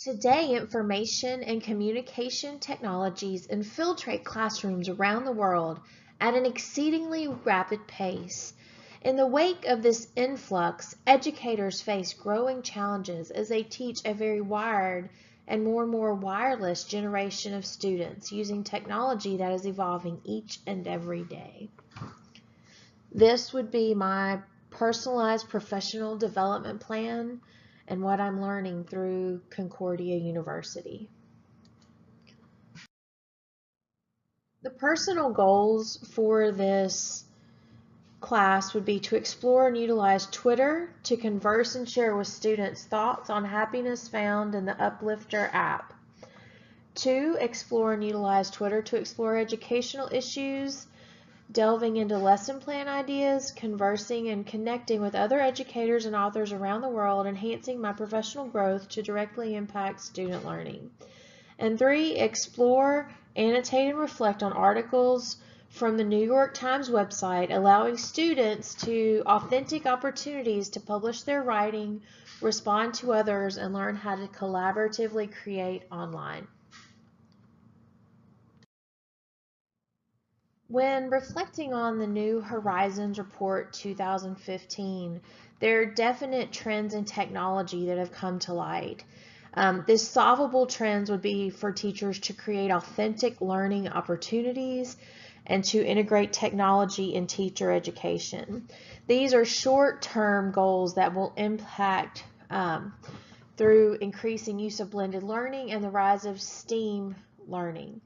Today, information and communication technologies infiltrate classrooms around the world at an exceedingly rapid pace. In the wake of this influx, educators face growing challenges as they teach a very wired and more wireless generation of students using technology that is evolving each and every day. This would be my personalized professional development plan and what I'm learning through Concordia University. The personal goals for this class would be to explore and utilize Twitter to converse and share with students thoughts on happiness found in the Uplifter app. 2, explore and utilize Twitter to explore educational issues, delving into lesson plan ideas, conversing and connecting with other educators and authors around the world, enhancing my professional growth to directly impact student learning. And 3, explore, annotate, and reflect on articles from the New York Times website, allowing students to authentic opportunities to publish their writing, respond to others, and learn how to collaboratively create online. When reflecting on the New Horizons Report 2015, there are definite trends in technology that have come to light. This solvable trends would be for teachers to create authentic learning opportunities and to integrate technology in teacher education. These are short-term goals that will impact through increasing use of blended learning and the rise of STEAM learning.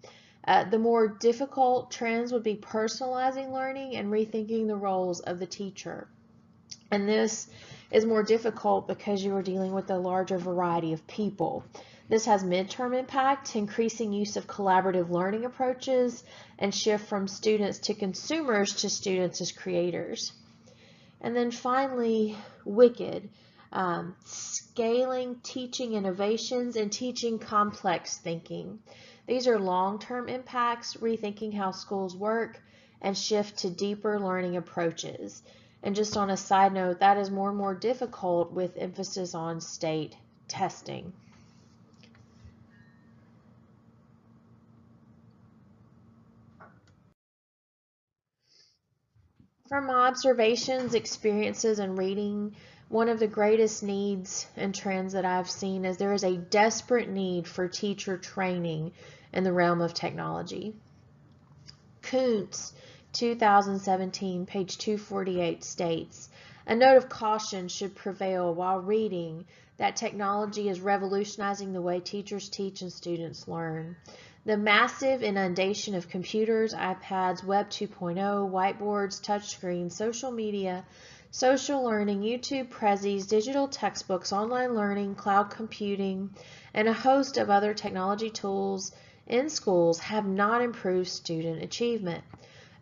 The more difficult trends would be personalizing learning and rethinking the roles of the teacher. And this is more difficult because you are dealing with a larger variety of people. This has midterm impact, increasing use of collaborative learning approaches, and shift from students to consumers to students as creators. And then finally, WICKED, scaling teaching innovations and teaching complex thinking. These are long-term impacts, rethinking how schools work, and shift to deeper learning approaches. And just on a side note, that is more and more difficult with emphasis on state testing. From my observations, experiences, and reading, one of the greatest needs and trends that I've seen is there is a desperate need for teacher training in the realm of technology. Kuntz, 2017, page 248 states, "A note of caution should prevail while reading that technology is revolutionizing the way teachers teach and students learn. The massive inundation of computers, iPads, Web 2.0, whiteboards, touchscreens, social media, social learning, YouTube Prezis, digital textbooks, online learning, cloud computing, and a host of other technology tools in schools have not improved student achievement.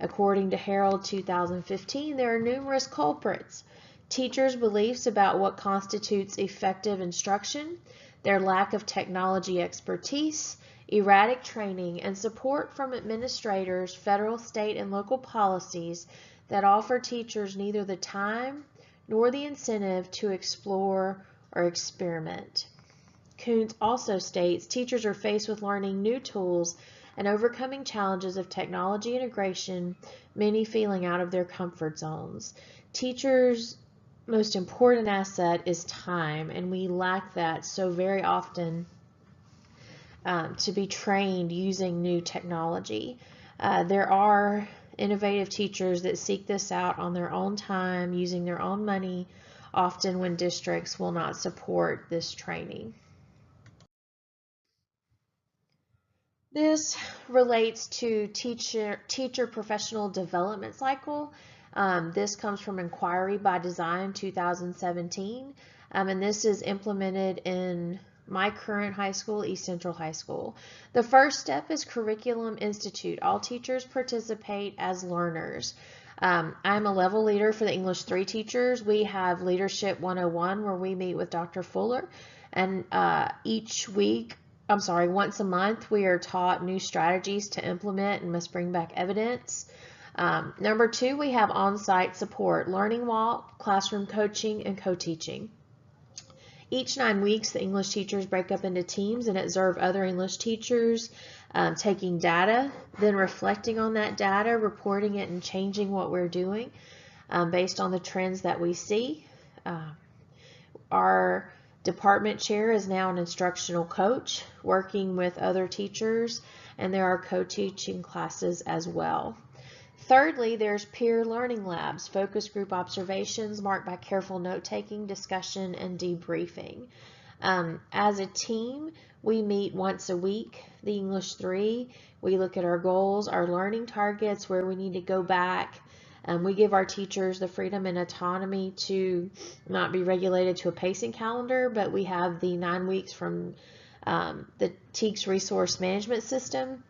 According to Herald 2015, there are numerous culprits. Teachers' beliefs about what constitutes effective instruction, their lack of technology expertise, erratic training, and support from administrators, federal, state, and local policies that offer teachers neither the time nor the incentive to explore or experiment." Kuntz also states, "Teachers are faced with learning new tools and overcoming challenges of technology integration, many feeling out of their comfort zones. Teachers' most important asset is time, and we lack that so very often to be trained using new technology. There are innovative teachers that seek this out on their own time, using their own money, often when districts will not support this training." This relates to teacher professional development cycle. This comes from Inquiry by Design 2017, and this is implemented in my current high school, East Central High School. The first step is Curriculum Institute. All teachers participate as learners. I'm a level leader for the English 3 teachers. We have Leadership 101 where we meet with Dr. Fuller, and once a month we are taught new strategies to implement and must bring back evidence. Number 2, we have on-site support, learning walk, classroom coaching, and co-teaching. Each 9 weeks, the English teachers break up into teams and observe other English teachers, taking data, then reflecting on that data, reporting it, and changing what we're doing based on the trends that we see. Our department chair is now an instructional coach working with other teachers, and there are co-teaching classes as well. Thirdly, there's peer learning labs, focus group observations marked by careful note-taking, discussion, and debriefing. As a team, we meet once a week, the English 3. We look at our goals, our learning targets, where we need to go back. We give our teachers the freedom and autonomy to not be regulated to a pacing calendar, but we have the 9 weeks from the TEKS resource management system,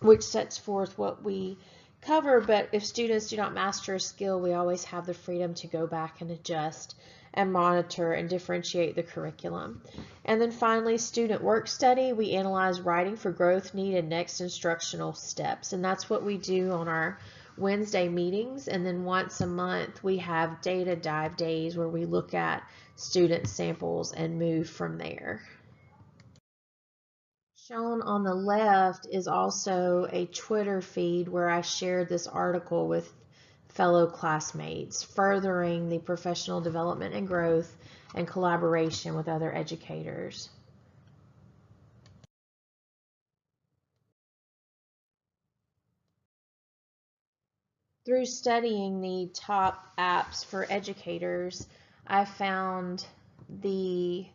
which sets forth what we cover. But if students do not master a skill, we always have the freedom to go back and adjust and monitor and differentiate the curriculum. And then finally, student work study. We analyze writing for growth, need, and next instructional steps. And that's what we do on our Wednesday meetings. And then once a month, we have data dive days where we look at student samples and move from there. Shown on the left is also a Twitter feed where I shared this article with fellow classmates, furthering the professional development and growth and collaboration with other educators. Through studying the top apps for educators, I found the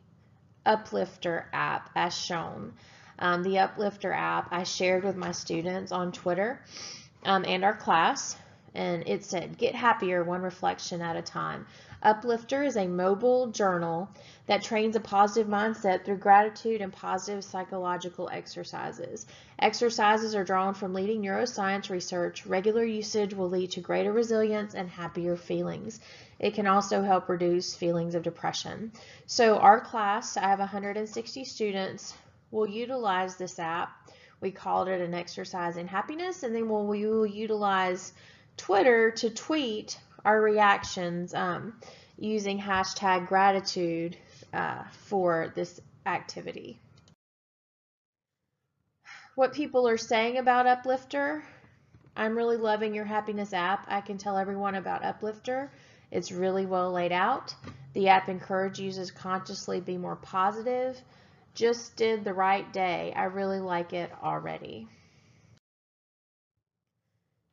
Uplifter app as shown. The Uplifter app I shared with my students on Twitter and our class, and it said, "Get happier one reflection at a time." Uplifter is a mobile journal that trains a positive mindset through gratitude and positive psychological exercises. Exercises are drawn from leading neuroscience research. Regular usage will lead to greater resilience and happier feelings. It can also help reduce feelings of depression. So our class, I have 160 students, will utilize this app. We called it an exercise in happiness, and then we will utilize Twitter to tweet our reactions using hashtag gratitude for this activity. What people are saying about Uplifter: "I'm really loving your happiness app. I can tell everyone about Uplifter. It's really well laid out. The app encourages users to consciously be more positive. Just did the right day. I really like it already."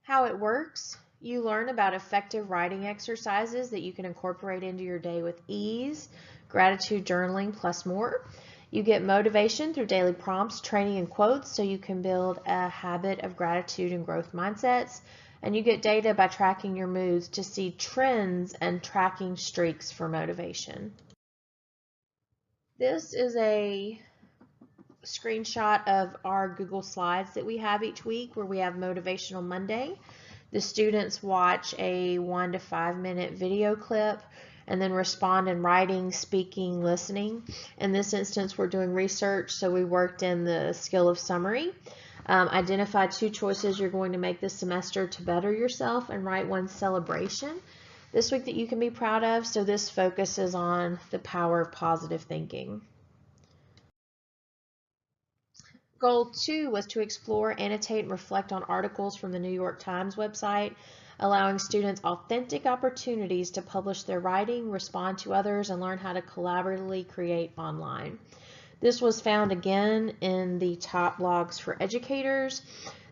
How it works: you learn about effective writing exercises that you can incorporate into your day with ease, gratitude journaling, plus more. You get motivation through daily prompts, training, and quotes so you can build a habit of gratitude and growth mindsets. And you get data by tracking your moods to see trends and tracking streaks for motivation. This is a screenshot of our Google Slides that we have each week, where we have Motivational Monday. The students watch a 1 to 5 minute video clip and then respond in writing, speaking, listening. In this instance, we're doing research, so we worked in the skill of summary. Identify 2 choices you're going to make this semester to better yourself, and write 1 celebration this week that you can be proud of. So this focuses on the power of positive thinking. Goal 2 was to explore, annotate, and reflect on articles from the New York Times website, allowing students authentic opportunities to publish their writing, respond to others, and learn how to collaboratively create online. This was found again in the top blogs for educators.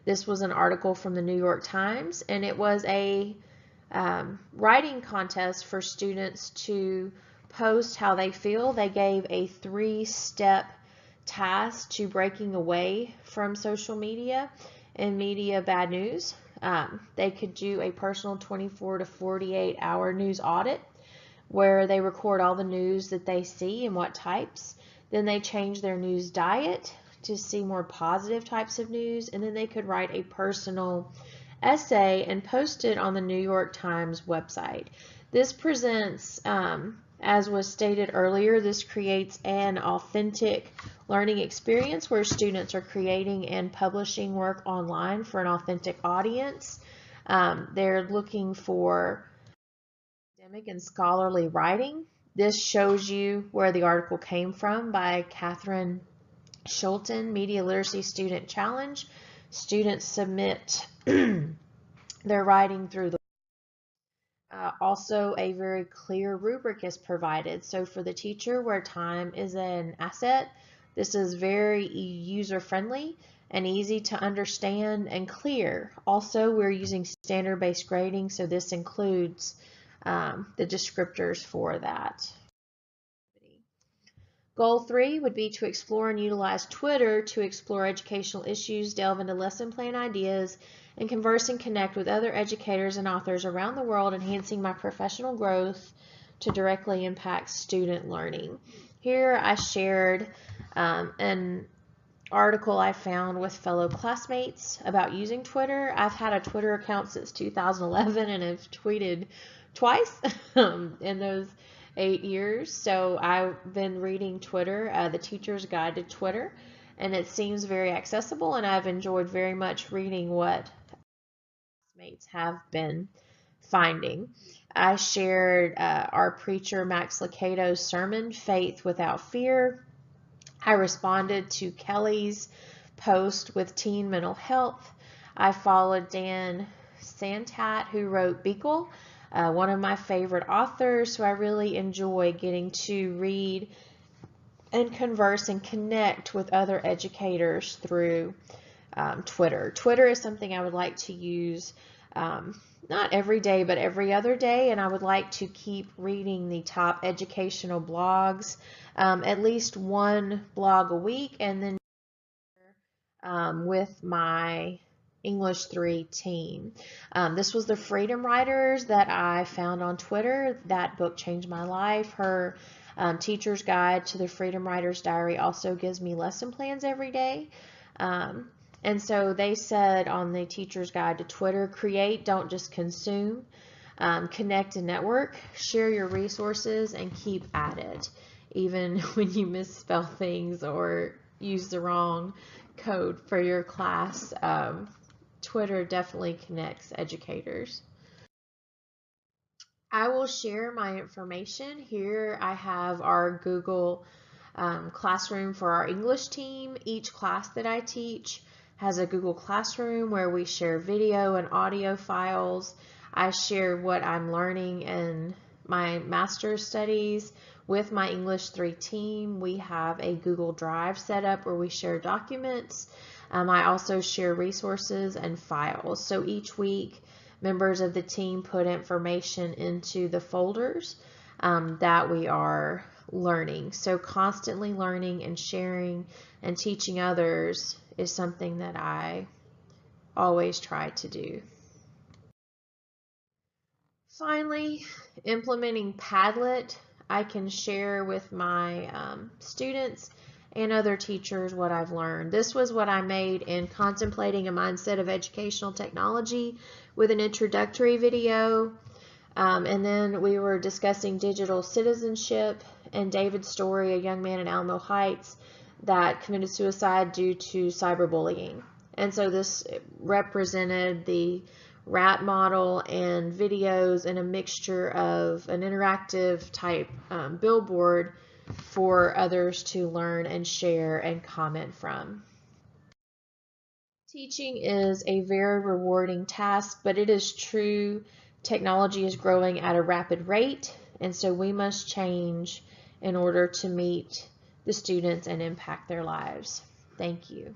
This was an article from the New York Times, and it was a writing contest for students to post how they feel. They gave a 3-step task to breaking away from social media and media bad news. They could do a personal 24 to 48 hour news audit where they record all the news that they see and what types. Then they change their news diet to see more positive types of news, and then they could write a personal essay and post it on the New York Times website. This presents, as was stated earlier, this creates an authentic learning experience where students are creating and publishing work online for an authentic audience. They're looking for academic and scholarly writing. This shows you where the article came from by Catherine Schulten, Media Literacy Student Challenge. Students submit their writing through the also, a very clear rubric is provided. So for the teacher, where time is an asset, this is very user-friendly and easy to understand and clear. Also, we're using standard-based grading, so this includes the descriptors for that. Goal 3 would be to explore and utilize Twitter to explore educational issues, delve into lesson plan ideas, and converse and connect with other educators and authors around the world, enhancing my professional growth to directly impact student learning. Here I shared an article I found with fellow classmates about using Twitter. I've had a Twitter account since 2011 and have tweeted twice in those 8 years. So I've been reading Twitter, the Teacher's Guide to Twitter, and it seems very accessible, and I've enjoyed very much reading what classmates have been finding. I shared our preacher Max Lucado's sermon, Faith Without Fear. I responded to Kelly's post with teen mental health. I followed Dan Santat, who wrote Beagle, one of my favorite authors, so I really enjoy getting to read and converse and connect with other educators through Twitter. Twitter is something I would like to use not every day, but every other day, and I would like to keep reading the top educational blogs, at least one blog a week, and then with my English 3 team. This was the Freedom Writers that I found on Twitter. That book changed my life. Her Teacher's Guide to the Freedom Writers Diary also gives me lesson plans every day. And so they said on the Teacher's Guide to Twitter, create, don't just consume, connect and network, share your resources, and keep at it. Even when you misspell things or use the wrong code for your class, Twitter definitely connects educators. I will share my information. Here I have our Google Classroom for our English team. Each class that I teach has a Google Classroom where we share video and audio files. I share what I'm learning in my master's studies with my English 3 team. We have a Google Drive set up where we share documents. I also share resources and files. So each week, members of the team put information into the folders that we are learning. So constantly learning and sharing and teaching others is something that I always try to do. Finally, implementing Padlet. I can share with my students and other teachers what I've learned. This was what I made in Contemplating a Mindset of Educational Technology with an introductory video. And then we were discussing digital citizenship and David's story, a young man in Alamo Heights that committed suicide due to cyberbullying. And so this represented the RAT model and videos and a mixture of an interactive type billboard for others to learn and share and comment from. Teaching is a very rewarding task, but it is true technology is growing at a rapid rate, and so we must change in order to meet the students and impact their lives. Thank you.